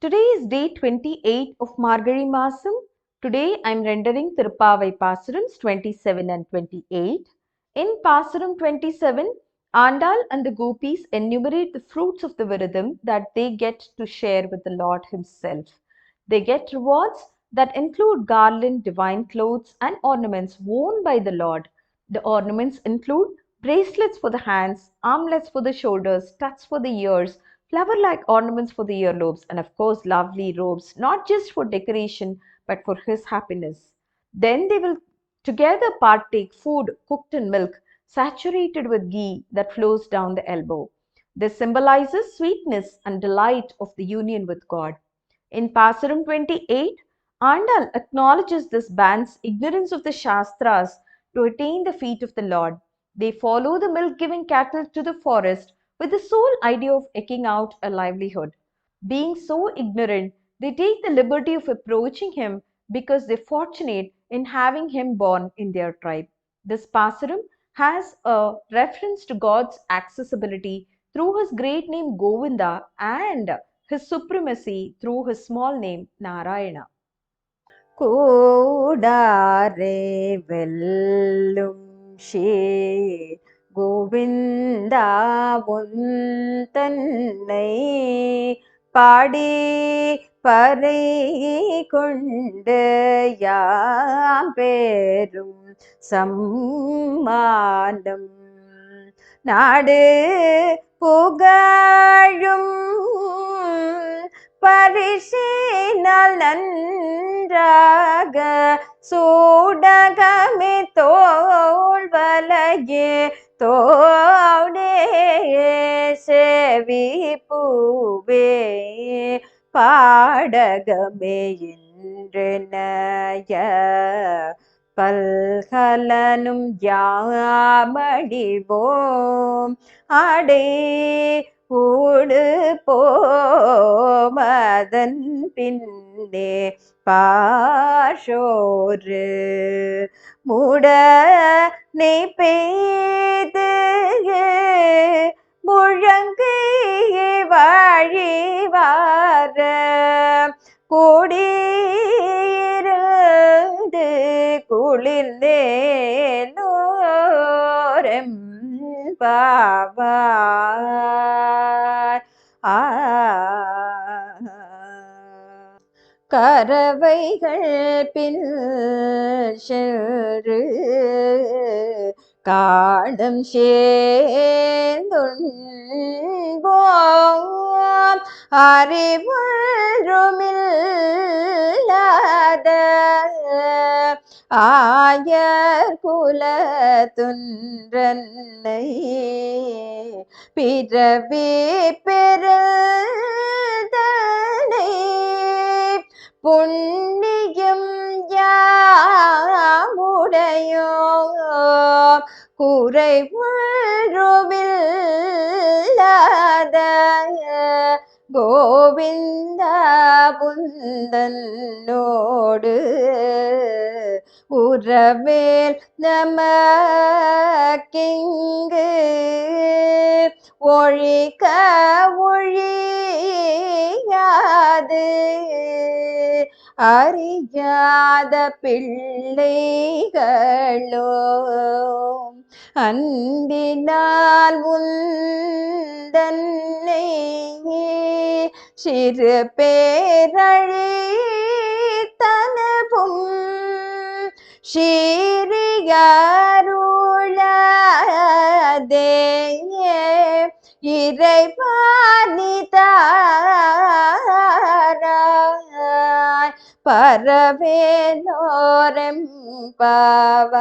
Today is day 28 of Margari Masam. Today I am rendering Tirupavai Pasarams 27 and 28. In Pasaram 27, Andal and the Gopis enumerate the fruits of the Viradam that they get to share with the Lord Himself. They get rewards that include garland, divine clothes, and ornaments worn by the Lord. The ornaments include bracelets for the hands, armlets for the shoulders, studs for the ears, flower-like ornaments for the earlobes, and of course lovely robes, not just for decoration, but for his happiness. Then they will together partake food cooked in milk, saturated with ghee that flows down the elbow. This symbolizes sweetness and delight of the union with God. In Pasaram 28, Andal acknowledges this band's ignorance of the Shastras to attain the feet of the Lord. They follow the milk-giving cattle to the forest with the sole idea of eking out a livelihood. Being so ignorant, they take the liberty of approaching him because they're fortunate in having him born in their tribe. This Pasaram has a reference to God's accessibility through his great name Govinda and his supremacy through his small name Narayana. கூடாரே வெல்லும் கோவிந்தா தன்னை பாடி பறை கொண்டு யாம் பேரும் சம்மானம் நாடு புகழும் பரிசினால் நன்றாக சூடகமே தோள்வலையே தோடே செவி பூவே பாடகமே என்றெனைய பல்கலனும் யாமடிவோம் அடே ஊடு போமதன் பின்னே பாஷோரு மூட நீ பெய்து முழங்கு வழிவார கூடியிருந்து குளிர்ந்தேனோரம் பாவாய் கரவைகள் பின் சென்று காடம் சேர்ந்துண்போம் அறிவுமில்லாத ஆயர் குல துன்றன்னை பிறவி பெருதனை புண்ணியம் யாமுடையோ குறைவுருவில்லாத கோவிந்தா புந்தன்னோடு உறவேல் நமக்கிங்கு ஒழிக்க ஒழியாது அறியாத பிள்ளைகளோ அன்பினால் உந்தன்னை சிறு பேரழித்தனவும் ஸ்ரீரியாருளதே இறைவானிதாராய் பரவேலோரெம் பாவாய்